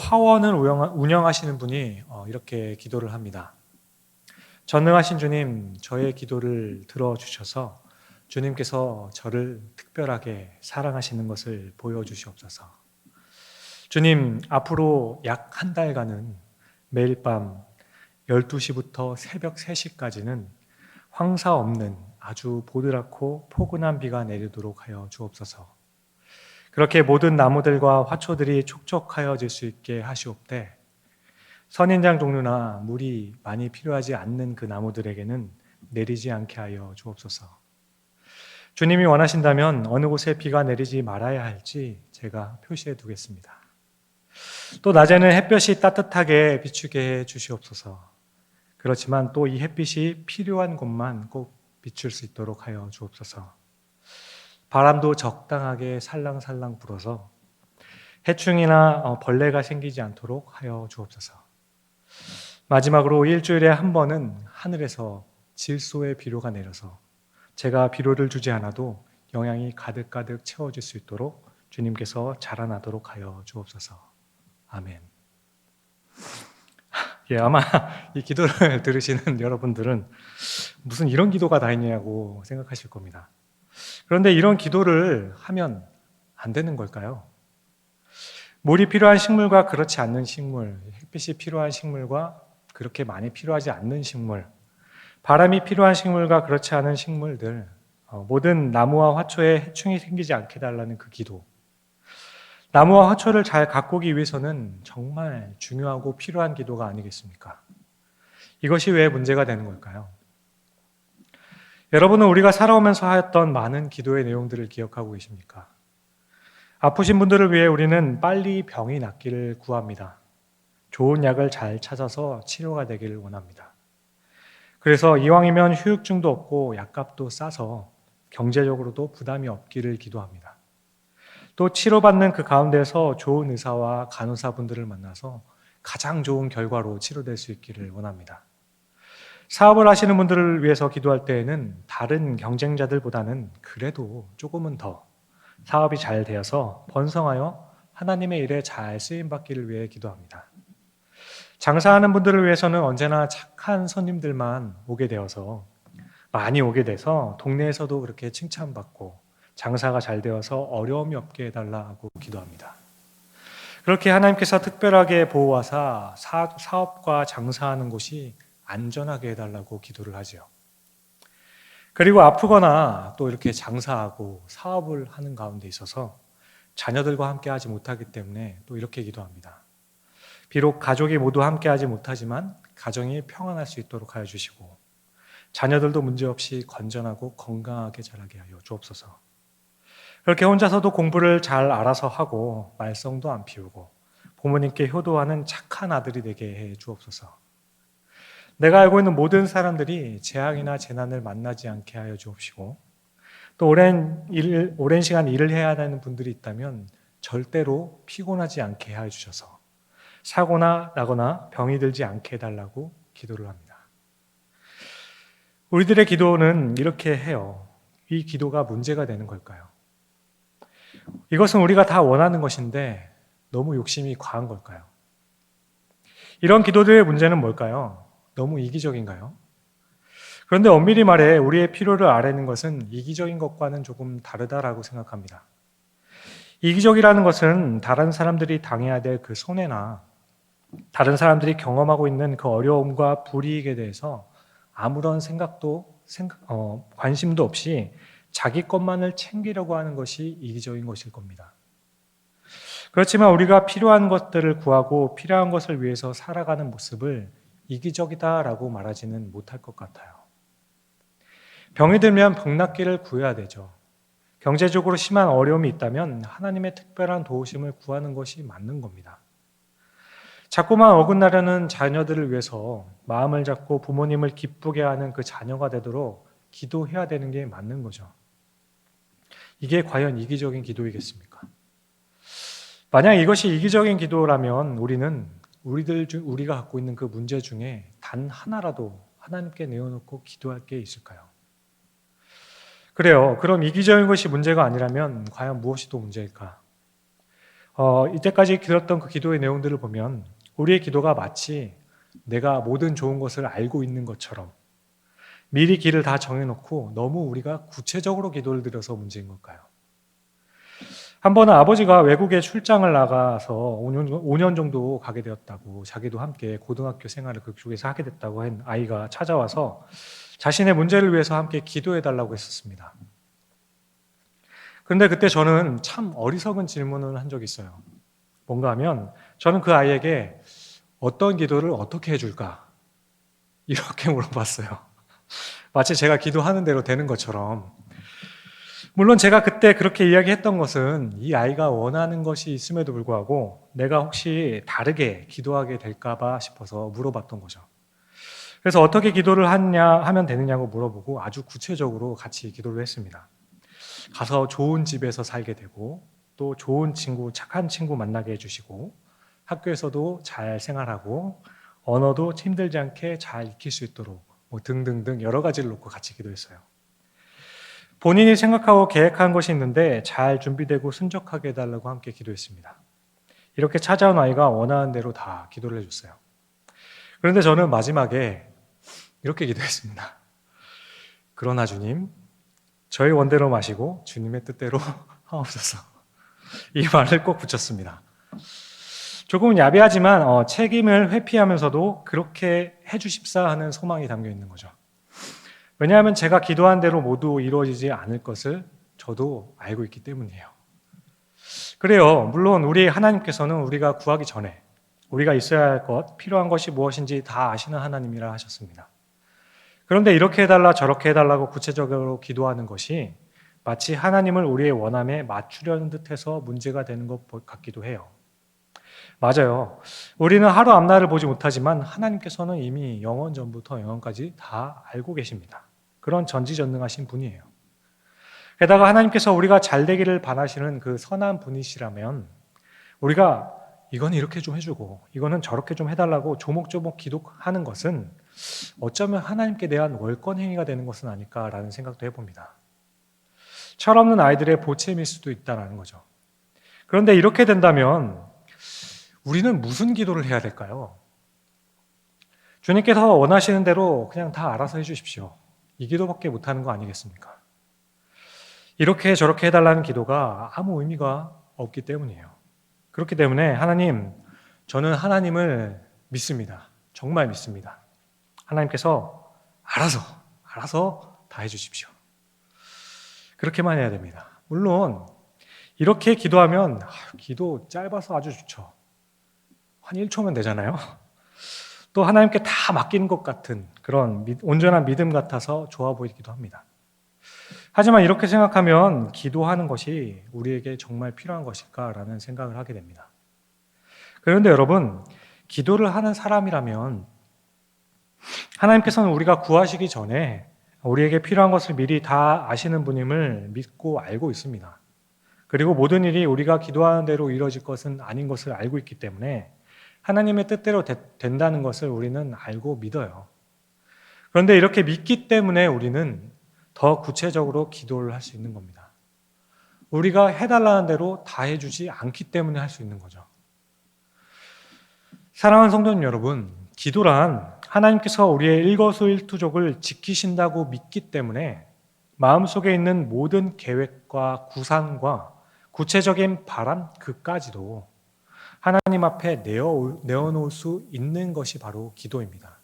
화원을 운영하시는 분이 이렇게 기도를 합니다. 전능하신 주님, 저의 기도를 들어주셔서 주님께서 저를 특별하게 사랑하시는 것을 보여주시옵소서. 주님, 앞으로 약 한 달간은 매일 밤 12시부터 새벽 3시까지는 황사 없는 아주 보드랗고 포근한 비가 내리도록 하여 주옵소서. 그렇게 모든 나무들과 화초들이 촉촉하여질 수 있게 하시옵되 선인장 종류나 물이 많이 필요하지 않는 그 나무들에게는 내리지 않게 하여 주옵소서. 주님이 원하신다면 어느 곳에 비가 내리지 말아야 할지 제가 표시해 두겠습니다. 또 낮에는 햇볕이 따뜻하게 비추게 해 주시옵소서. 그렇지만 또 이 햇빛이 필요한 곳만 꼭 비출 수 있도록 하여 주옵소서. 바람도 적당하게 살랑살랑 불어서 해충이나 벌레가 생기지 않도록 하여 주옵소서. 마지막으로 일주일에 한 번은 하늘에서 질소의 비료가 내려서 제가 비료를 주지 않아도 영양이 가득가득 채워질 수 있도록 주님께서 자라나도록 하여 주옵소서. 아멘. 아마 이 기도를 들으시는 여러분들은 무슨 이런 기도가 다 있냐고 생각하실 겁니다. 그런데 이런 기도를 하면 안 되는 걸까요? 물이 필요한 식물과 그렇지 않는 식물, 햇빛이 필요한 식물과 그렇게 많이 필요하지 않는 식물, 바람이 필요한 식물과 그렇지 않은 식물들, 모든 나무와 화초에 해충이 생기지 않게 달라는 그 기도. 나무와 화초를 잘 가꾸기 위해서는 정말 중요하고 필요한 기도가 아니겠습니까? 이것이 왜 문제가 되는 걸까요? 여러분은 우리가 살아오면서 하였던 많은 기도의 내용들을 기억하고 계십니까? 아프신 분들을 위해 우리는 빨리 병이 낫기를 구합니다. 좋은 약을 잘 찾아서 치료가 되기를 원합니다. 그래서 이왕이면 후유증도 없고 약값도 싸서 경제적으로도 부담이 없기를 기도합니다. 또 치료받는 그 가운데서 좋은 의사와 간호사분들을 만나서 가장 좋은 결과로 치료될 수 있기를 원합니다. 사업을 하시는 분들을 위해서 기도할 때에는 다른 경쟁자들보다는 그래도 조금은 더 사업이 잘 되어서 번성하여 하나님의 일에 잘 쓰임받기를 위해 기도합니다. 장사하는 분들을 위해서는 언제나 착한 손님들만 오게 되어서 많이 오게 돼서 동네에서도 그렇게 칭찬받고 장사가 잘 되어서 어려움이 없게 해달라고 기도합니다. 그렇게 하나님께서 특별하게 보호하사 사업과 장사하는 곳이 안전하게 해달라고 기도를 하죠. 그리고 아프거나 또 이렇게 장사하고 사업을 하는 가운데 있어서 자녀들과 함께 하지 못하기 때문에 또 이렇게 기도합니다. 비록 가족이 모두 함께 하지 못하지만 가정이 평안할 수 있도록 하여 주시고 자녀들도 문제없이 건전하고 건강하게 자라게 하여 주옵소서. 그렇게 혼자서도 공부를 잘 알아서 하고 말썽도 안 피우고 부모님께 효도하는 착한 아들이 되게 해 주옵소서. 내가 알고 있는 모든 사람들이 재앙이나 재난을 만나지 않게 하여 주옵시고 또 오랜 시간 일을 해야 하는 분들이 있다면 절대로 피곤하지 않게 하여 주셔서 사고나 나거나 병이 들지 않게 해달라고 기도를 합니다. 우리들의 기도는 이렇게 해요. 이 기도가 문제가 되는 걸까요? 이것은 우리가 다 원하는 것인데 너무 욕심이 과한 걸까요? 이런 기도들의 문제는 뭘까요? 너무 이기적인가요? 그런데 엄밀히 말해 우리의 필요를 아뢰는 것은 이기적인 것과는 조금 다르다라고 생각합니다. 이기적이라는 것은 다른 사람들이 당해야 될 그 손해나 다른 사람들이 경험하고 있는 그 어려움과 불이익에 대해서 아무런 관심도 없이 자기 것만을 챙기려고 하는 것이 이기적인 것일 겁니다. 그렇지만 우리가 필요한 것들을 구하고 필요한 것을 위해서 살아가는 모습을 이기적이다라고 말하지는 못할 것 같아요. 병이 들면 병 낫기를 구해야 되죠. 경제적으로 심한 어려움이 있다면 하나님의 특별한 도우심을 구하는 것이 맞는 겁니다. 자꾸만 어긋나려는 자녀들을 위해서 마음을 잡고 부모님을 기쁘게 하는 그 자녀가 되도록 기도해야 되는 게 맞는 거죠. 이게 과연 이기적인 기도이겠습니까? 만약 이것이 이기적인 기도라면 우리가 갖고 있는 그 문제 중에 단 하나라도 하나님께 내어놓고 기도할 게 있을까요? 그래요. 그럼 이기적인 것이 문제가 아니라면 과연 무엇이 또 문제일까? 이때까지 들었던 그 기도의 내용들을 보면 우리의 기도가 마치 내가 모든 좋은 것을 알고 있는 것처럼 미리 길을 다 정해놓고 너무 우리가 구체적으로 기도를 드려서 문제인 걸까요? 한 번은 아버지가 외국에 출장을 나가서 5년 정도 가게 되었다고, 자기도 함께 고등학교 생활을 그쪽에서 하게 됐다고 한 아이가 찾아와서 자신의 문제를 위해서 함께 기도해달라고 했었습니다. 그런데 그때 저는 참 어리석은 질문을 한 적이 있어요. 뭔가 하면 저는 그 아이에게 어떤 기도를 어떻게 해줄까? 이렇게 물어봤어요. 마치 제가 기도하는 대로 되는 것처럼. 물론 제가 그때 그렇게 이야기했던 것은 이 아이가 원하는 것이 있음에도 불구하고 내가 혹시 다르게 기도하게 될까봐 싶어서 물어봤던 거죠. 그래서 어떻게 기도를 하면 되느냐고 물어보고 아주 구체적으로 같이 기도를 했습니다. 가서 좋은 집에서 살게 되고 또 좋은 친구, 착한 친구 만나게 해주시고 학교에서도 잘 생활하고 언어도 힘들지 않게 잘 익힐 수 있도록 등등등 여러 가지를 놓고 같이 기도했어요. 본인이 생각하고 계획한 것이 있는데 잘 준비되고 순적하게 해달라고 함께 기도했습니다. 이렇게 찾아온 아이가 원하는 대로 다 기도를 해줬어요. 그런데 저는 마지막에 이렇게 기도했습니다. 그러나 주님, 저희 원대로 마시고 주님의 뜻대로 하옵소서. 이 말을 꼭 붙였습니다. 조금 야비하지만 책임을 회피하면서도 그렇게 해주십사 하는 소망이 담겨 있는 거죠. 왜냐하면 제가 기도한 대로 모두 이루어지지 않을 것을 저도 알고 있기 때문이에요. 그래요. 물론 우리 하나님께서는 우리가 구하기 전에 우리가 있어야 할 것, 필요한 것이 무엇인지 다 아시는 하나님이라 하셨습니다. 그런데 이렇게 해달라 저렇게 해달라고 구체적으로 기도하는 것이 마치 하나님을 우리의 원함에 맞추려는 듯해서 문제가 되는 것 같기도 해요. 맞아요. 우리는 하루 앞날을 보지 못하지만 하나님께서는 이미 영원 전부터 영원까지 다 알고 계십니다. 그런 전지전능하신 분이에요. 게다가 하나님께서 우리가 잘 되기를 바라시는 그 선한 분이시라면 우리가 이건 이렇게 좀 해주고 이거는 저렇게 좀 해달라고 조목조목 기도하는 것은 어쩌면 하나님께 대한 월권 행위가 되는 것은 아닐까라는 생각도 해봅니다. 철없는 아이들의 보채밀 수도 있다는 거죠. 그런데 이렇게 된다면 우리는 무슨 기도를 해야 될까요? 주님께서 원하시는 대로 그냥 다 알아서 해주십시오. 이 기도밖에 못하는 거 아니겠습니까? 이렇게 저렇게 해달라는 기도가 아무 의미가 없기 때문이에요. 그렇기 때문에 하나님, 저는 하나님을 믿습니다. 정말 믿습니다. 하나님께서 알아서 다 해주십시오. 그렇게만 해야 됩니다. 물론 이렇게 기도하면 기도 짧아서 아주 좋죠. 한 1초면 되잖아요. 또 하나님께 다 맡긴 것 같은 그런 온전한 믿음 같아서 좋아 보이기도 합니다. 하지만 이렇게 생각하면 기도하는 것이 우리에게 정말 필요한 것일까라는 생각을 하게 됩니다. 그런데 여러분, 기도를 하는 사람이라면 하나님께서는 우리가 구하시기 전에 우리에게 필요한 것을 미리 다 아시는 분임을 믿고 알고 있습니다. 그리고 모든 일이 우리가 기도하는 대로 이루어질 것은 아닌 것을 알고 있기 때문에 하나님의 뜻대로 된다는 것을 우리는 알고 믿어요. 그런데 이렇게 믿기 때문에 우리는 더 구체적으로 기도를 할 수 있는 겁니다. 우리가 해달라는 대로 다 해주지 않기 때문에 할 수 있는 거죠. 사랑하는 성도님 여러분, 기도란 하나님께서 우리의 일거수일투족을 지키신다고 믿기 때문에 마음속에 있는 모든 계획과 구상과 구체적인 바람 그까지도 하나님 앞에 내어놓을 수 있는 것이 바로 기도입니다.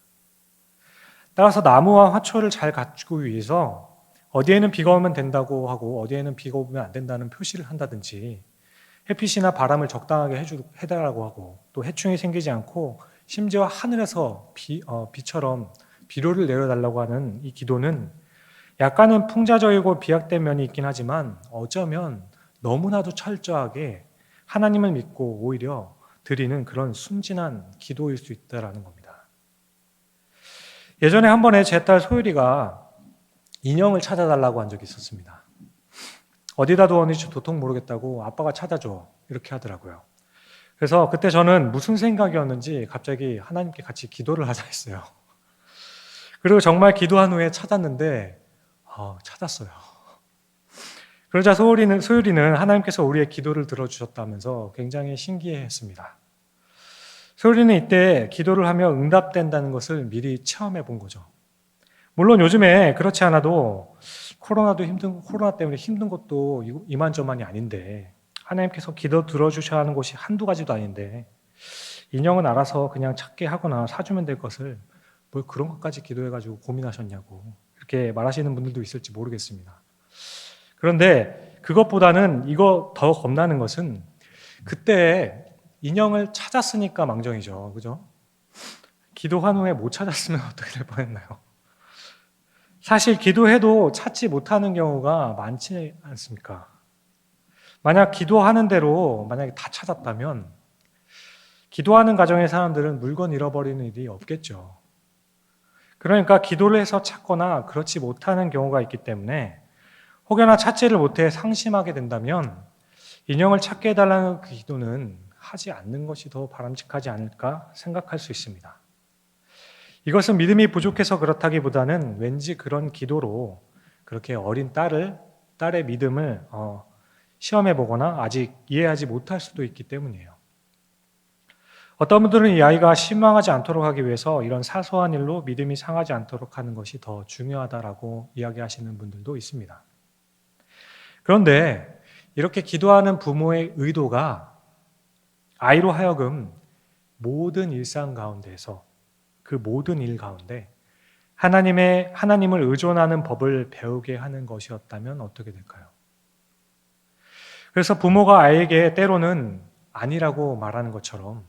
따라서 나무와 화초를 잘 갖추기 위해서 어디에는 비가 오면 된다고 하고 어디에는 비가 오면 안 된다는 표시를 한다든지 햇빛이나 바람을 적당하게 해달라고 하고 또 해충이 생기지 않고 심지어 하늘에서 비처럼 비료를 내려달라고 하는 이 기도는 약간은 풍자적이고 비약된 면이 있긴 하지만 어쩌면 너무나도 철저하게 하나님을 믿고 오히려 드리는 그런 순진한 기도일 수 있다는 겁니다. 예전에 한 번에 제 딸 소율이가 인형을 찾아달라고 한 적이 있었습니다. 어디다 두었는지 도통 모르겠다고 아빠가 찾아줘 이렇게 하더라고요. 그래서 그때 저는 무슨 생각이었는지 갑자기 하나님께 같이 기도를 하자 했어요. 그리고 정말 기도한 후에 찾았는데 찾았어요. 그러자 소율이는 하나님께서 우리의 기도를 들어주셨다면서 굉장히 신기해했습니다. 소율이는 이때 기도를 하며 응답된다는 것을 미리 체험해 본 거죠. 물론 요즘에 그렇지 않아도 코로나 때문에 힘든 것도 이만저만이 아닌데, 하나님께서 기도 들어주셔야 하는 곳이 한두 가지도 아닌데, 인형은 알아서 그냥 찾게 하거나 사주면 될 것을 뭘 그런 것까지 기도해가지고 고민하셨냐고 이렇게 말하시는 분들도 있을지 모르겠습니다. 그런데 그것보다는 이거 더 겁나는 것은 그때 인형을 찾았으니까 망정이죠. 그죠? 기도한 후에 못 찾았으면 어떻게 될 뻔했나요? 사실 기도해도 찾지 못하는 경우가 많지 않습니까? 만약 기도하는 대로 만약에 다 찾았다면 기도하는 가정의 사람들은 물건 잃어버리는 일이 없겠죠. 그러니까 기도를 해서 찾거나 그렇지 못하는 경우가 있기 때문에 혹여나 찾지를 못해 상심하게 된다면 인형을 찾게 해달라는 그 기도는 하지 않는 것이 더 바람직하지 않을까 생각할 수 있습니다. 이것은 믿음이 부족해서 그렇다기보다는 왠지 그런 기도로 그렇게 어린 딸의 믿음을 시험해 보거나 아직 이해하지 못할 수도 있기 때문이에요. 어떤 분들은 이 아이가 실망하지 않도록 하기 위해서 이런 사소한 일로 믿음이 상하지 않도록 하는 것이 더 중요하다라고 이야기하시는 분들도 있습니다. 그런데 이렇게 기도하는 부모의 의도가 아이로 하여금 모든 일상 가운데에서 그 모든 일 가운데 하나님을 의존하는 법을 배우게 하는 것이었다면 어떻게 될까요? 그래서 부모가 아이에게 때로는 아니라고 말하는 것처럼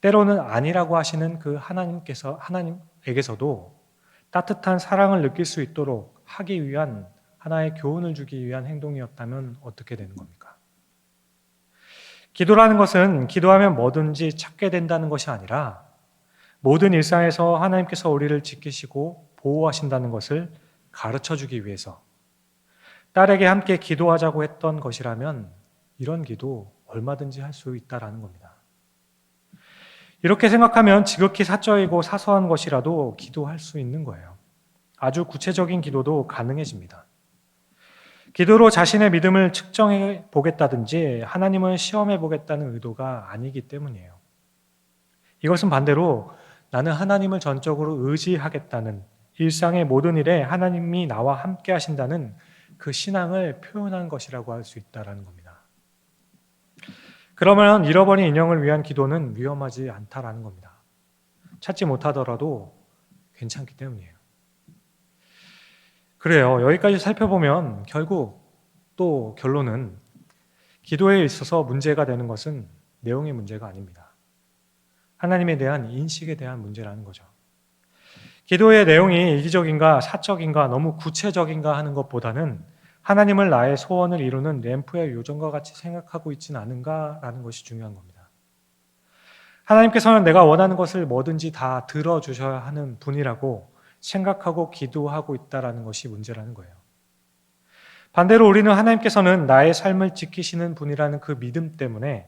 때로는 아니라고 하시는 그 하나님에게서도 따뜻한 사랑을 느낄 수 있도록 하기 위한 하나의 교훈을 주기 위한 행동이었다면 어떻게 되는 겁니까? 기도라는 것은 기도하면 뭐든지 찾게 된다는 것이 아니라 모든 일상에서 하나님께서 우리를 지키시고 보호하신다는 것을 가르쳐 주기 위해서 딸에게 함께 기도하자고 했던 것이라면 이런 기도 얼마든지 할 수 있다라는 겁니다. 이렇게 생각하면 지극히 사적이고 사소한 것이라도 기도할 수 있는 거예요. 아주 구체적인 기도도 가능해집니다. 기도로 자신의 믿음을 측정해 보겠다든지 하나님을 시험해 보겠다는 의도가 아니기 때문이에요. 이것은 반대로 나는 하나님을 전적으로 의지하겠다는, 일상의 모든 일에 하나님이 나와 함께 하신다는 그 신앙을 표현한 것이라고 할 수 있다는 겁니다. 그러면 잃어버린 인형을 위한 기도는 위험하지 않다라는 겁니다. 찾지 못하더라도 괜찮기 때문이에요. 그래요. 여기까지 살펴보면 결국 또 결론은 기도에 있어서 문제가 되는 것은 내용의 문제가 아닙니다. 하나님에 대한 인식에 대한 문제라는 거죠. 기도의 내용이 이기적인가 사적인가 너무 구체적인가 하는 것보다는 하나님을 나의 소원을 이루는 램프의 요정과 같이 생각하고 있지는 않은가라는 것이 중요한 겁니다. 하나님께서는 내가 원하는 것을 뭐든지 다 들어주셔야 하는 분이라고 생각하고 기도하고 있다는 것이 문제라는 거예요. 반대로 우리는 하나님께서는 나의 삶을 지키시는 분이라는 그 믿음 때문에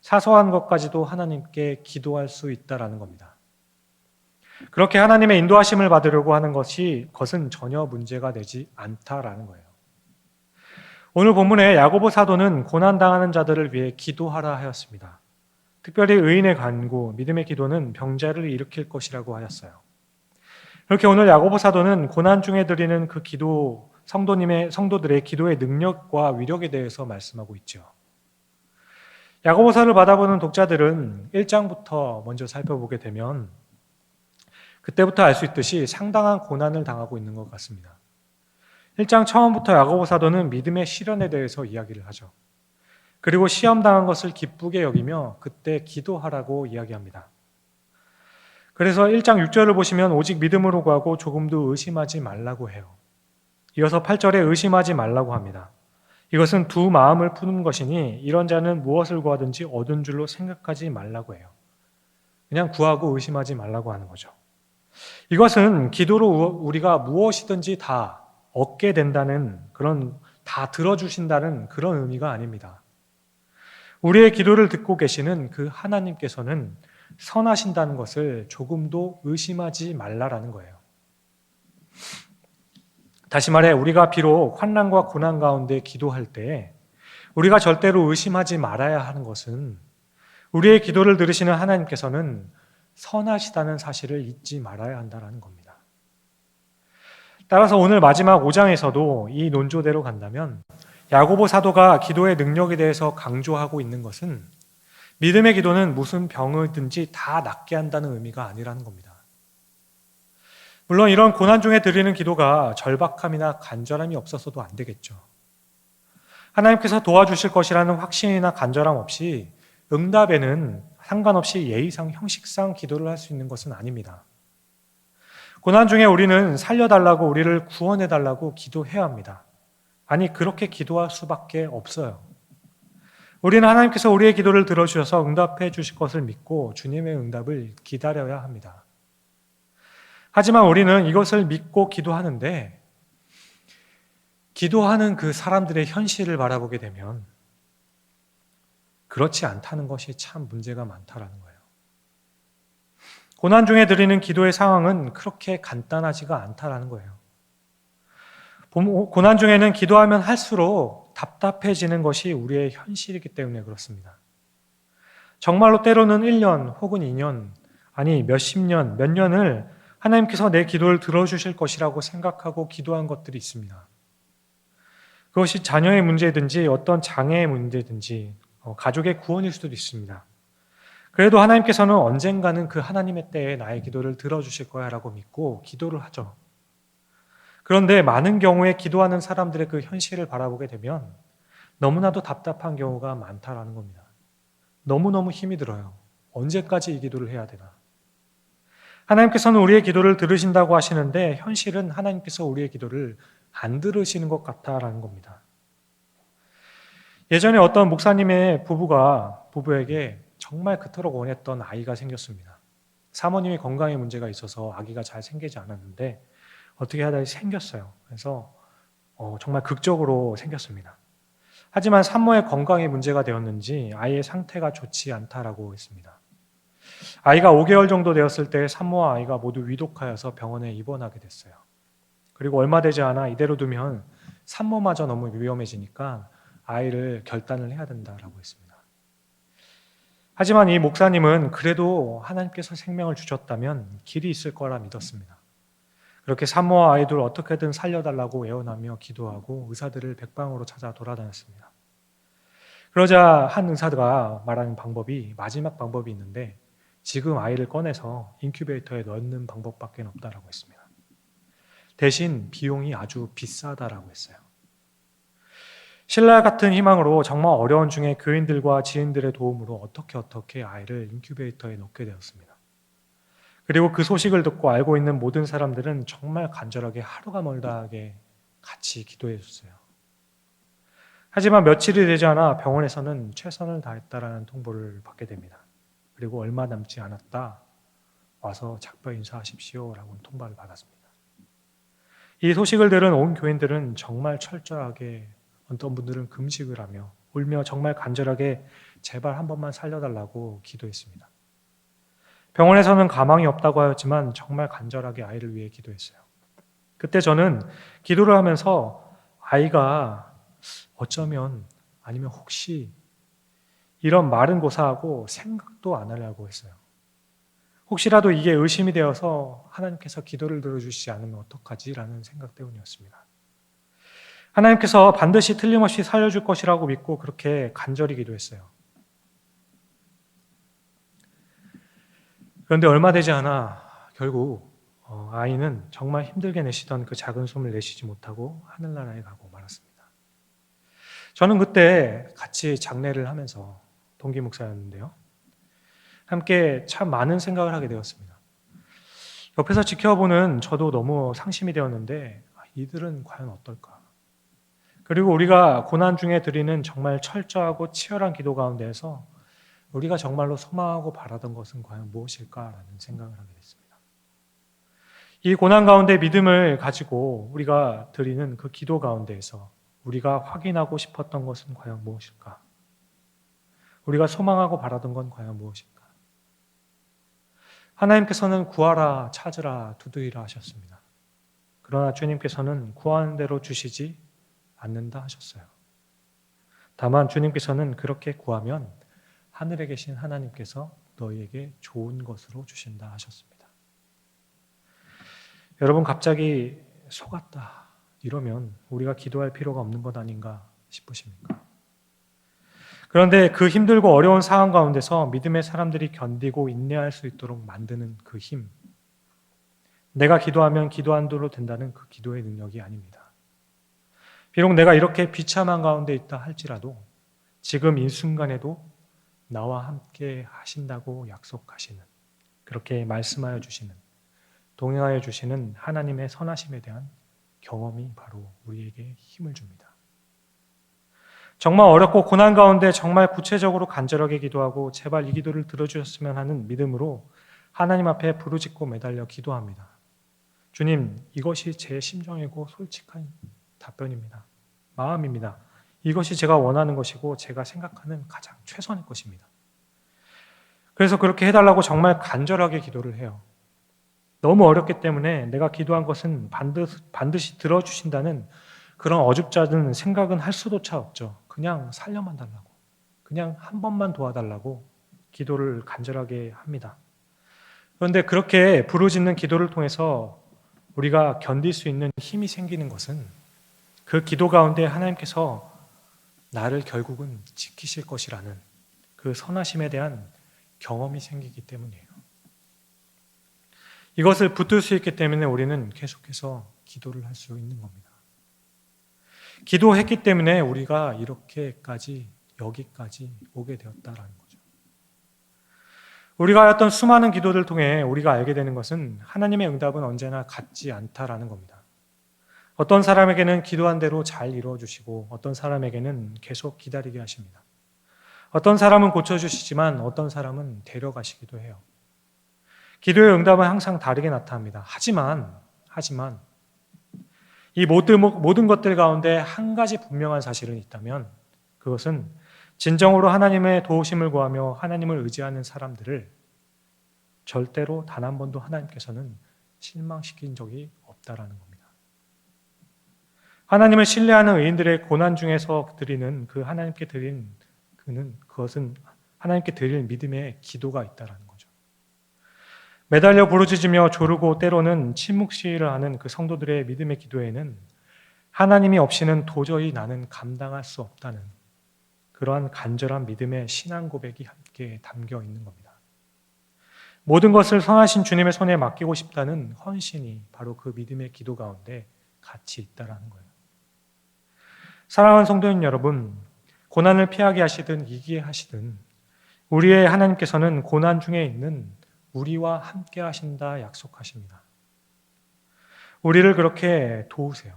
사소한 것까지도 하나님께 기도할 수 있다는 겁니다. 그렇게 하나님의 인도하심을 받으려고 하는 것은 전혀 문제가 되지 않다라는 거예요. 오늘 본문에 야고보 사도는 고난당하는 자들을 위해 기도하라 하였습니다. 특별히 의인의 간구, 믿음의 기도는 병자를 일으킬 것이라고 하였어요. 그렇게 오늘 야고보 사도는 고난 중에 드리는 그 기도, 성도들의 기도의 능력과 위력에 대해서 말씀하고 있죠. 야고보서를 받아보는 독자들은 1장부터 먼저 살펴보게 되면 그때부터 알 수 있듯이 상당한 고난을 당하고 있는 것 같습니다. 1장 처음부터 야고보 사도는 믿음의 시련에 대해서 이야기를 하죠. 그리고 시험당한 것을 기쁘게 여기며 그때 기도하라고 이야기합니다. 그래서 1장 6절을 보시면 오직 믿음으로 구하고 조금도 의심하지 말라고 해요. 이어서 8절에 의심하지 말라고 합니다. 이것은 두 마음을 푸는 것이니 이런 자는 무엇을 구하든지 얻은 줄로 생각하지 말라고 해요. 그냥 구하고 의심하지 말라고 하는 거죠. 이것은 기도로 우리가 무엇이든지 다 얻게 된다는 그런, 다 들어주신다는 그런 의미가 아닙니다. 우리의 기도를 듣고 계시는 그 하나님께서는 선하신다는 것을 조금도 의심하지 말라라는 거예요. 다시 말해 우리가 비록 환난과 고난 가운데 기도할 때 우리가 절대로 의심하지 말아야 하는 것은 우리의 기도를 들으시는 하나님께서는 선하시다는 사실을 잊지 말아야 한다는 겁니다. 따라서 오늘 마지막 5장에서도 이 논조대로 간다면 야고보 사도가 기도의 능력에 대해서 강조하고 있는 것은 믿음의 기도는 무슨 병이든지 다 낫게 한다는 의미가 아니라는 겁니다. 물론 이런 고난 중에 드리는 기도가 절박함이나 간절함이 없어서도 안 되겠죠. 하나님께서 도와주실 것이라는 확신이나 간절함 없이 응답에는 상관없이 예의상 형식상 기도를 할 수 있는 것은 아닙니다. 고난 중에 우리는 살려달라고 우리를 구원해달라고 기도해야 합니다. 아니 그렇게 기도할 수밖에 없어요. 우리는 하나님께서 우리의 기도를 들어주셔서 응답해 주실 것을 믿고 주님의 응답을 기다려야 합니다. 하지만 우리는 이것을 믿고 기도하는데 기도하는 그 사람들의 현실을 바라보게 되면 그렇지 않다는 것이 참 문제가 많다라는 거예요. 고난 중에 드리는 기도의 상황은 그렇게 간단하지가 않다라는 거예요. 고난 중에는 기도하면 할수록 답답해지는 것이 우리의 현실이기 때문에 그렇습니다. 정말로 때로는 1년 혹은 2년, 아니 몇십 년, 몇 년을 하나님께서 내 기도를 들어주실 것이라고 생각하고 기도한 것들이 있습니다. 그것이 자녀의 문제든지 어떤 장애의 문제든지 가족의 구원일 수도 있습니다. 그래도 하나님께서는 언젠가는 그 하나님의 때에 나의 기도를 들어주실 거야 라고 믿고 기도를 하죠. 그런데 많은 경우에 기도하는 사람들의 그 현실을 바라보게 되면 너무나도 답답한 경우가 많다라는 겁니다. 너무너무 힘이 들어요. 언제까지 이 기도를 해야 되나? 하나님께서는 우리의 기도를 들으신다고 하시는데 현실은 하나님께서 우리의 기도를 안 들으시는 것 같다라는 겁니다. 예전에 어떤 목사님의 부부에게 정말 그토록 원했던 아이가 생겼습니다. 사모님이 건강에 문제가 있어서 아기가 잘 생기지 않았는데 어떻게 하다 생겼어요. 그래서 정말 극적으로 생겼습니다. 하지만 산모의 건강에 문제가 되었는지 아이의 상태가 좋지 않다라고 했습니다. 아이가 5개월 정도 되었을 때 산모와 아이가 모두 위독하여서 병원에 입원하게 됐어요. 그리고 얼마 되지 않아 이대로 두면 산모마저 너무 위험해지니까 아이를 결단을 해야 된다라고 했습니다. 하지만 이 목사님은 그래도 하나님께서 생명을 주셨다면 길이 있을 거라 믿었습니다. 그렇게 산모와 아이들을 어떻게든 살려달라고 애원하며 기도하고 의사들을 백방으로 찾아 돌아다녔습니다. 그러자 한 의사가 말하는 방법이 마지막 방법이 있는데 지금 아이를 꺼내서 인큐베이터에 넣는 방법밖에 없다라고 했습니다. 대신 비용이 아주 비싸다라고 했어요. 신라 같은 희망으로 정말 어려운 중에 교인들과 지인들의 도움으로 어떻게 아이를 인큐베이터에 넣게 되었습니다. 그리고 그 소식을 듣고 알고 있는 모든 사람들은 정말 간절하게 하루가 멀다 하게 같이 기도해 줬어요. 하지만 며칠이 되지 않아 병원에서는 최선을 다했다라는 통보를 받게 됩니다. 그리고 얼마 남지 않았다 와서 작별 인사하십시오라고 통보를 받았습니다. 이 소식을 들은 온 교인들은 정말 철저하게 어떤 분들은 금식을 하며 울며 정말 간절하게 제발 한 번만 살려달라고 기도했습니다. 병원에서는 가망이 없다고 하였지만 정말 간절하게 아이를 위해 기도했어요. 그때 저는 기도를 하면서 아이가 어쩌면 아니면 혹시 이런 말은 고사하고 생각도 안 하려고 했어요. 혹시라도 이게 의심이 되어서 하나님께서 기도를 들어주시지 않으면 어떡하지라는 생각 때문이었습니다. 하나님께서 반드시 틀림없이 살려줄 것이라고 믿고 그렇게 간절히 기도했어요. 그런데 얼마 되지 않아 결국 아이는 정말 힘들게 내쉬던 그 작은 숨을 내쉬지 못하고 하늘나라에 가고 말았습니다. 저는 그때 같이 장례를 하면서 동기 목사였는데요. 함께 참 많은 생각을 하게 되었습니다. 옆에서 지켜보는 저도 너무 상심이 되었는데 이들은 과연 어떨까? 그리고 우리가 고난 중에 드리는 정말 철저하고 치열한 기도 가운데에서 우리가 정말로 소망하고 바라던 것은 과연 무엇일까라는 생각을 하게 됐습니다. 이 고난 가운데 믿음을 가지고 우리가 드리는 그 기도 가운데에서 우리가 확인하고 싶었던 것은 과연 무엇일까? 우리가 소망하고 바라던 건 과연 무엇일까? 하나님께서는 구하라, 찾으라, 두드리라 하셨습니다. 그러나 주님께서는 구하는 대로 주시지 않는다 하셨어요. 다만 주님께서는 그렇게 구하면 하늘에 계신 하나님께서 너희에게 좋은 것으로 주신다 하셨습니다. 여러분, 갑자기 속았다 이러면 우리가 기도할 필요가 없는 것 아닌가 싶으십니까? 그런데 그 힘들고 어려운 상황 가운데서 믿음의 사람들이 견디고 인내할 수 있도록 만드는 그 힘, 내가 기도하면 기도한 대로 된다는 그 기도의 능력이 아닙니다. 비록 내가 이렇게 비참한 가운데 있다 할지라도 지금 이 순간에도 나와 함께 하신다고 약속하시는, 그렇게 말씀하여 주시는, 동행하여 주시는 하나님의 선하심에 대한 경험이 바로 우리에게 힘을 줍니다. 정말 어렵고 고난 가운데 정말 구체적으로 간절하게 기도하고 제발 이 기도를 들어주셨으면 하는 믿음으로 하나님 앞에 부르짖고 매달려 기도합니다. 주님, 이것이 제 심정이고 솔직한 답변입니다. 마음입니다. 이것이 제가 원하는 것이고 제가 생각하는 가장 최선의 것입니다. 그래서 그렇게 해달라고 정말 간절하게 기도를 해요. 너무 어렵기 때문에 내가 기도한 것은 반드시 들어주신다는 그런 어줍잖은 생각은 할 수조차 없죠. 그냥 살려만 달라고, 그냥 한 번만 도와달라고 기도를 간절하게 합니다. 그런데 그렇게 부르짖는 기도를 통해서 우리가 견딜 수 있는 힘이 생기는 것은 그 기도 가운데 하나님께서 나를 결국은 지키실 것이라는 그 선하심에 대한 경험이 생기기 때문이에요. 이것을 붙들 수 있기 때문에 우리는 계속해서 기도를 할 수 있는 겁니다. 기도했기 때문에 우리가 여기까지 오게 되었다라는 거죠. 우리가 했던 수많은 기도를 통해 우리가 알게 되는 것은 하나님의 응답은 언제나 같지 않다라는 겁니다. 어떤 사람에게는 기도한 대로 잘 이루어주시고 어떤 사람에게는 계속 기다리게 하십니다. 어떤 사람은 고쳐주시지만 어떤 사람은 데려가시기도 해요. 기도의 응답은 항상 다르게 나타납니다. 하지만 이 모든 것들 가운데 한 가지 분명한 사실은 있다면 그것은 진정으로 하나님의 도우심을 구하며 하나님을 의지하는 사람들을 절대로 단 한 번도 하나님께서는 실망시킨 적이 없다라는 겁니다. 하나님을 신뢰하는 의인들의 고난 중에서 드리는 그것은 하나님께 드릴 믿음의 기도가 있다라는 거죠. 매달려 부르짖으며 조르고 때로는 침묵 시위를 하는 그 성도들의 믿음의 기도에는 하나님이 없이는 도저히 나는 감당할 수 없다는 그러한 간절한 믿음의 신앙 고백이 함께 담겨 있는 겁니다. 모든 것을 선하신 주님의 손에 맡기고 싶다는 헌신이 바로 그 믿음의 기도 가운데 같이 있다라는 거예요. 사랑하는 성도님 여러분, 고난을 피하게 하시든 이기게 하시든 우리의 하나님께서는 고난 중에 있는 우리와 함께 하신다 약속하십니다. 우리를 그렇게 도우세요.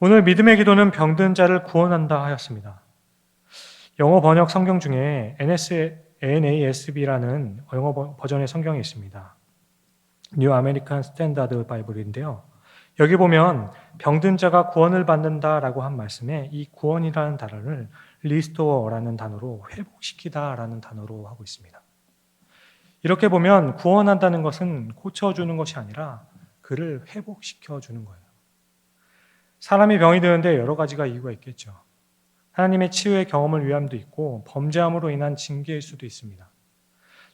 오늘 믿음의 기도는 병든 자를 구원한다 하였습니다. 영어 번역 성경 중에 NASB라는 영어 버전의 성경이 있습니다. New American Standard Bible인데요. 여기 보면 병든 자가 구원을 받는다라고 한 말씀에 이 구원이라는 단어를 restore라는 단어로 회복시키다라는 단어로 하고 있습니다. 이렇게 보면 구원한다는 것은 고쳐주는 것이 아니라 그를 회복시켜주는 거예요. 사람이 병이 드는데 여러 가지가 이유가 있겠죠. 하나님의 치유의 경험을 위함도 있고 범죄함으로 인한 징계일 수도 있습니다.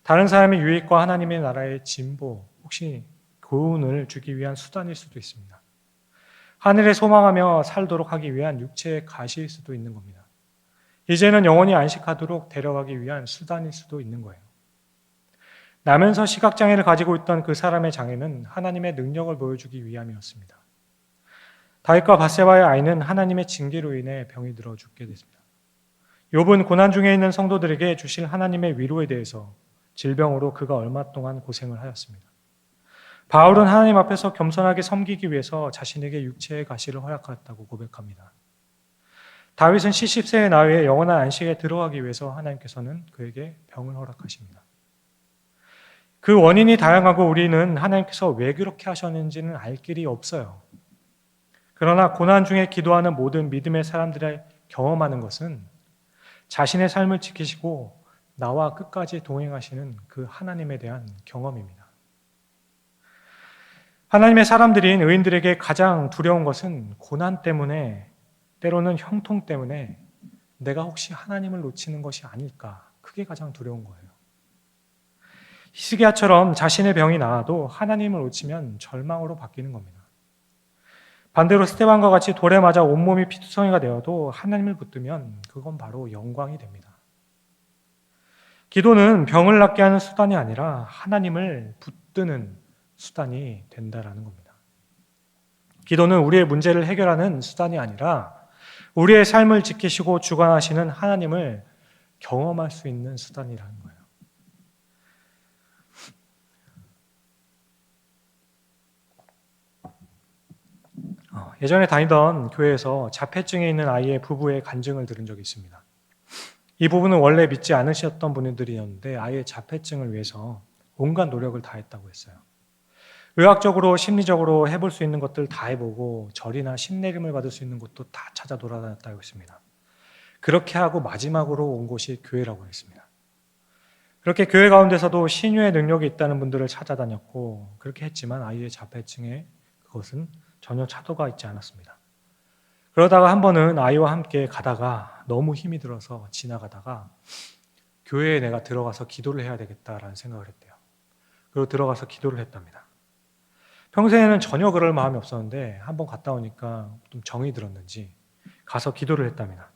다른 사람의 유익과 하나님의 나라의 진보, 혹시 교훈을 주기 위한 수단일 수도 있습니다. 하늘에 소망하며 살도록 하기 위한 육체의 가시일 수도 있는 겁니다. 이제는 영원히 안식하도록 데려가기 위한 수단일 수도 있는 거예요. 나면서 시각장애를 가지고 있던 그 사람의 장애는 하나님의 능력을 보여주기 위함이었습니다. 다윗과 밧세바의 아이는 하나님의 징계로 인해 병이 들어 죽게 됐습니다. 욥은 고난 중에 있는 성도들에게 주실 하나님의 위로에 대해서 질병으로 그가 얼마 동안 고생을 하였습니다. 바울은 하나님 앞에서 겸손하게 섬기기 위해서 자신에게 육체의 가시를 허락하였다고 고백합니다. 다윗은 70세의 나이에 영원한 안식에 들어가기 위해서 하나님께서는 그에게 병을 허락하십니다. 그 원인이 다양하고 우리는 하나님께서 왜 그렇게 하셨는지는 알 길이 없어요. 그러나 고난 중에 기도하는 모든 믿음의 사람들이 경험하는 것은 자신의 삶을 지키시고 나와 끝까지 동행하시는 그 하나님에 대한 경험입니다. 하나님의 사람들인 의인들에게 가장 두려운 것은 고난 때문에, 때로는 형통 때문에 내가 혹시 하나님을 놓치는 것이 아닐까, 그게 가장 두려운 거예요. 히스기야처럼 자신의 병이 나아도 하나님을 놓치면 절망으로 바뀌는 겁니다. 반대로 스데반과 같이 돌에 맞아 온몸이 피투성이가 되어도 하나님을 붙들면 그건 바로 영광이 됩니다. 기도는 병을 낫게 하는 수단이 아니라 하나님을 붙드는 수단이 된다라는 겁니다. 기도는 우리의 문제를 해결하는 수단이 아니라 우리의 삶을 지키시고 주관하시는 하나님을 경험할 수 있는 수단이라는 거예요. 예전에 다니던 교회에서 자폐증에 있는 아이의 부부의 간증을 들은 적이 있습니다. 이 부부는 원래 믿지 않으셨던 분들이었는데 아이의 자폐증을 위해서 온갖 노력을 다했다고 했어요. 의학적으로, 심리적으로 해볼 수 있는 것들 다 해보고 절이나 신내림을 받을 수 있는 곳도 다 찾아 돌아다녔다고 했습니다. 그렇게 하고 마지막으로 온 곳이 교회라고 했습니다. 그렇게 교회 가운데서도 신유의 능력이 있다는 분들을 찾아다녔고 그렇게 했지만 아이의 자폐증에 그것은 전혀 차도가 있지 않았습니다. 그러다가 한 번은 아이와 함께 가다가 너무 힘이 들어서 지나가다가 교회에 내가 들어가서 기도를 해야 되겠다라는 생각을 했대요. 그리고 들어가서 기도를 했답니다. 평소에는 전혀 그럴 마음이 없었는데 한 번 갔다 오니까 좀 정이 들었는지 가서 기도를 했답니다.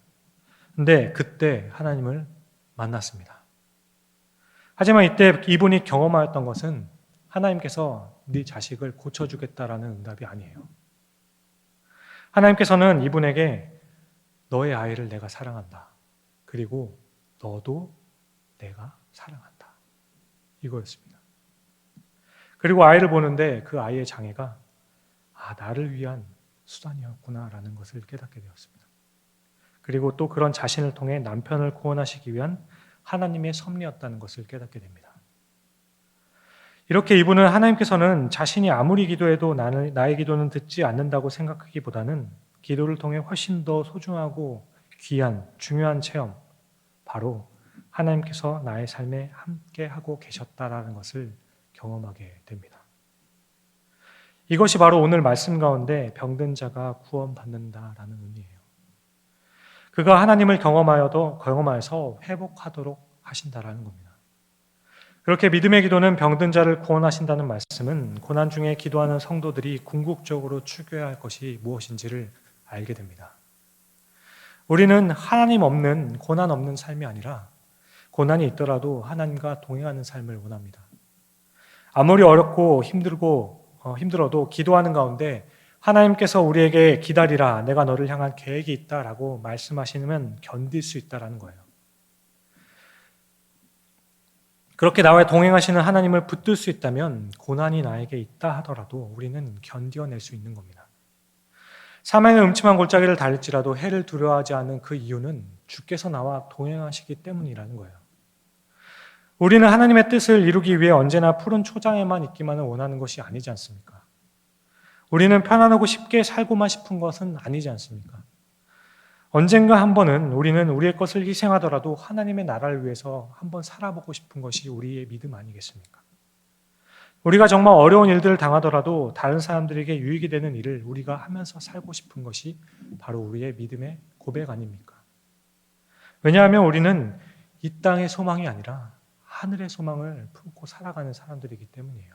근데 그때 하나님을 만났습니다. 하지만 이때 이분이 경험하였던 것은 하나님께서 네 자식을 고쳐주겠다라는 응답이 아니에요. 하나님께서는 이분에게 너의 아이를 내가 사랑한다. 그리고 너도 내가 사랑한다. 이거였습니다. 그리고 아이를 보는데 그 아이의 장애가 나를 위한 수단이었구나라는 것을 깨닫게 되었습니다. 그리고 또 그런 자신을 통해 남편을 구원하시기 위한 하나님의 섭리였다는 것을 깨닫게 됩니다. 이렇게 이분은 하나님께서는 자신이 아무리 기도해도 나의 기도는 듣지 않는다고 생각하기보다는 기도를 통해 훨씬 더 소중하고 귀한 중요한 체험, 바로 하나님께서 나의 삶에 함께하고 계셨다라는 것을 경험하게 됩니다. 이것이 바로 오늘 말씀 가운데 병든 자가 구원받는다라는 의미예요. 그가 하나님을 경험하여서 회복하도록 하신다라는 겁니다. 그렇게 믿음의 기도는 병든 자를 구원하신다는 말씀은 고난 중에 기도하는 성도들이 궁극적으로 추구해야 할 것이 무엇인지를 알게 됩니다. 우리는 하나님 없는, 고난 없는 삶이 아니라 고난이 있더라도 하나님과 동행하는 삶을 원합니다. 아무리 어렵고 힘들어도 기도하는 가운데 하나님께서 우리에게 기다리라, 내가 너를 향한 계획이 있다라고 말씀하시면 견딜 수 있다라는 거예요. 그렇게 나와 동행하시는 하나님을 붙들 수 있다면 고난이 나에게 있다 하더라도 우리는 견뎌낼 수 있는 겁니다. 사망의 음침한 골짜기를 달릴지라도 해를 두려워하지 않는 그 이유는 주께서 나와 동행하시기 때문이라는 거예요. 우리는 하나님의 뜻을 이루기 위해 언제나 푸른 초장에만 있기만을 원하는 것이 아니지 않습니까? 우리는 편안하고 쉽게 살고만 싶은 것은 아니지 않습니까? 언젠가 한 번은 우리는 우리의 것을 희생하더라도 하나님의 나라를 위해서 한번 살아보고 싶은 것이 우리의 믿음 아니겠습니까? 우리가 정말 어려운 일들을 당하더라도 다른 사람들에게 유익이 되는 일을 우리가 하면서 살고 싶은 것이 바로 우리의 믿음의 고백 아닙니까? 왜냐하면 우리는 이 땅의 소망이 아니라 하늘의 소망을 품고 살아가는 사람들이기 때문이에요.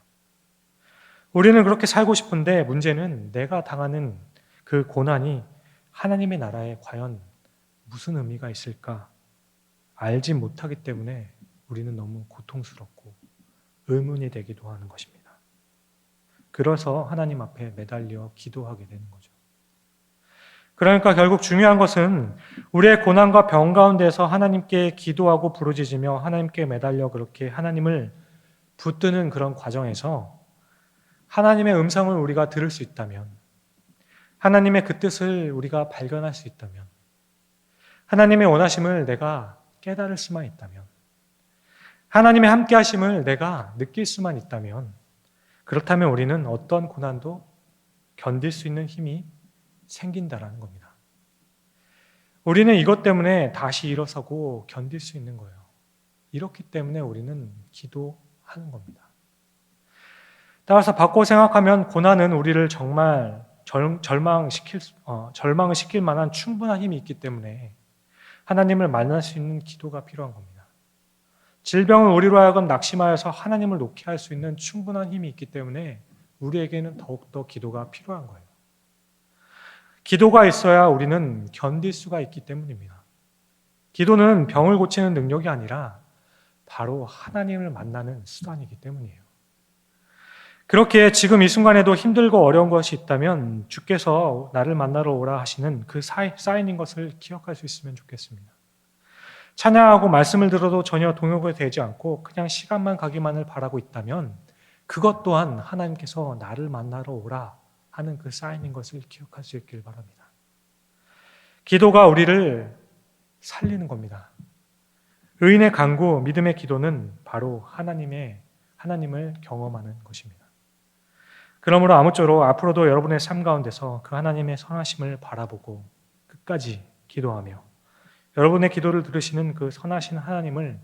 우리는 그렇게 살고 싶은데 문제는 내가 당하는 그 고난이 하나님의 나라에 과연 무슨 의미가 있을까 알지 못하기 때문에 우리는 너무 고통스럽고 의문이 되기도 하는 것입니다. 그래서 하나님 앞에 매달려 기도하게 되는 거죠. 그러니까 결국 중요한 것은 우리의 고난과 병 가운데서 하나님께 기도하고 부르짖으며 하나님께 매달려 그렇게 하나님을 붙드는 그런 과정에서 하나님의 음성을 우리가 들을 수 있다면, 하나님의 그 뜻을 우리가 발견할 수 있다면, 하나님의 원하심을 내가 깨달을 수만 있다면, 하나님의 함께 하심을 내가 느낄 수만 있다면, 그렇다면 우리는 어떤 고난도 견딜 수 있는 힘이 생긴다라는 겁니다. 우리는 이것 때문에 다시 일어서고 견딜 수 있는 거예요. 이렇기 때문에 우리는 기도하는 겁니다. 따라서 바꿔 생각하면 고난은 우리를 정말 절망을 시킬 만한 충분한 힘이 있기 때문에 하나님을 만날 수 있는 기도가 필요한 겁니다. 질병은 우리로 하여금 낙심하여서 하나님을 놓게 할 수 있는 충분한 힘이 있기 때문에 우리에게는 더욱더 기도가 필요한 거예요. 기도가 있어야 우리는 견딜 수가 있기 때문입니다. 기도는 병을 고치는 능력이 아니라 바로 하나님을 만나는 수단이기 때문이에요. 그렇게 지금 이 순간에도 힘들고 어려운 것이 있다면 주께서 나를 만나러 오라 하시는 그 사인인 것을 기억할 수 있으면 좋겠습니다. 찬양하고 말씀을 들어도 전혀 동요가 되지 않고 그냥 시간만 가기만을 바라고 있다면 그것 또한 하나님께서 나를 만나러 오라 하는 그 사인인 것을 기억할 수 있길 바랍니다. 기도가 우리를 살리는 겁니다. 의인의 간구, 믿음의 기도는 바로 하나님을 경험하는 것입니다. 그러므로 아무쪼록 앞으로도 여러분의 삶 가운데서 그 하나님의 선하심을 바라보고 끝까지 기도하며 여러분의 기도를 들으시는 그 선하신 하나님을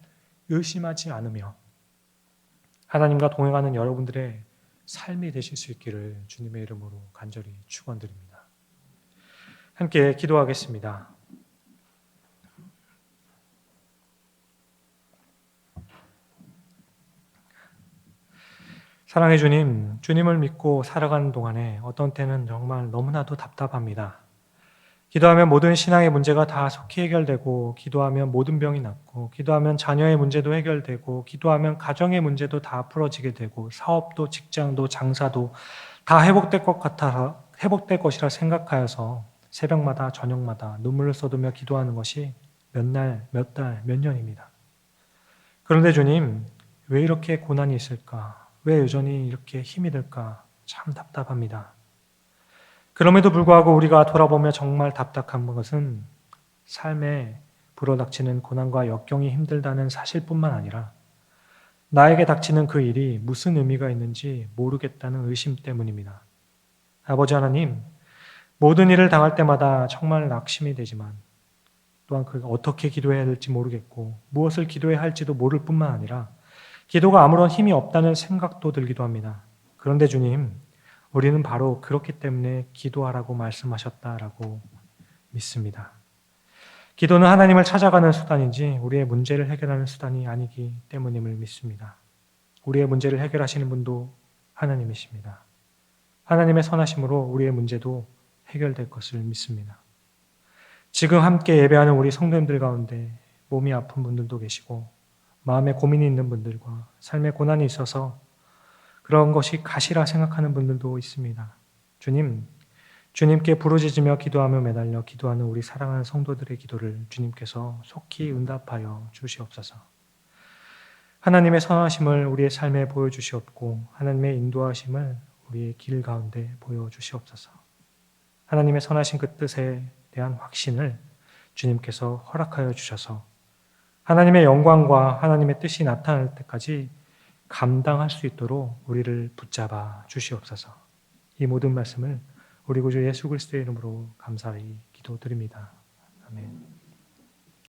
의심하지 않으며 하나님과 동행하는 여러분들의 삶이 되실 수 있기를 주님의 이름으로 간절히 축원드립니다. 함께 기도하겠습니다. 사랑해 주님, 주님을 믿고 살아가는 동안에 어떤 때는 정말 너무나도 답답합니다. 기도하면 모든 신앙의 문제가 다 속히 해결되고, 기도하면 모든 병이 낫고, 기도하면 자녀의 문제도 해결되고, 기도하면 가정의 문제도 다 풀어지게 되고, 사업도 직장도 장사도 다 회복될 것이라 생각하여서 새벽마다 저녁마다 눈물을 쏟으며 기도하는 것이 몇 날, 몇 달, 몇 년입니다. 그런데 주님, 왜 이렇게 고난이 있을까? 왜 여전히 이렇게 힘이 들까? 참 답답합니다. 그럼에도 불구하고 우리가 돌아보며 정말 답답한 것은 삶에 불어닥치는 고난과 역경이 힘들다는 사실뿐만 아니라 나에게 닥치는 그 일이 무슨 의미가 있는지 모르겠다는 의심 때문입니다. 아버지 하나님, 모든 일을 당할 때마다 정말 낙심이 되지만 또한 그가 어떻게 기도해야 될지 모르겠고 무엇을 기도해야 할지도 모를 뿐만 아니라 기도가 아무런 힘이 없다는 생각도 들기도 합니다. 그런데 주님, 우리는 바로 그렇기 때문에 기도하라고 말씀하셨다라고 믿습니다. 기도는 하나님을 찾아가는 수단이지 우리의 문제를 해결하는 수단이 아니기 때문임을 믿습니다. 우리의 문제를 해결하시는 분도 하나님이십니다. 하나님의 선하심으로 우리의 문제도 해결될 것을 믿습니다. 지금 함께 예배하는 우리 성도님들 가운데 몸이 아픈 분들도 계시고 마음에 고민이 있는 분들과 삶에 고난이 있어서 그런 것이 가시라 생각하는 분들도 있습니다. 주님께 부르짖으며 기도하며 매달려 기도하는 우리 사랑하는 성도들의 기도를 주님께서 속히 응답하여 주시옵소서. 하나님의 선하심을 우리의 삶에 보여주시옵고 하나님의 인도하심을 우리의 길 가운데 보여주시옵소서. 하나님의 선하신 그 뜻에 대한 확신을 주님께서 허락하여 주셔서 하나님의 영광과 하나님의 뜻이 나타날 때까지 감당할 수 있도록 우리를 붙잡아 주시옵소서. 이 모든 말씀을 우리 구주 예수 그리스도의 이름으로 감사히 기도드립니다. 아멘.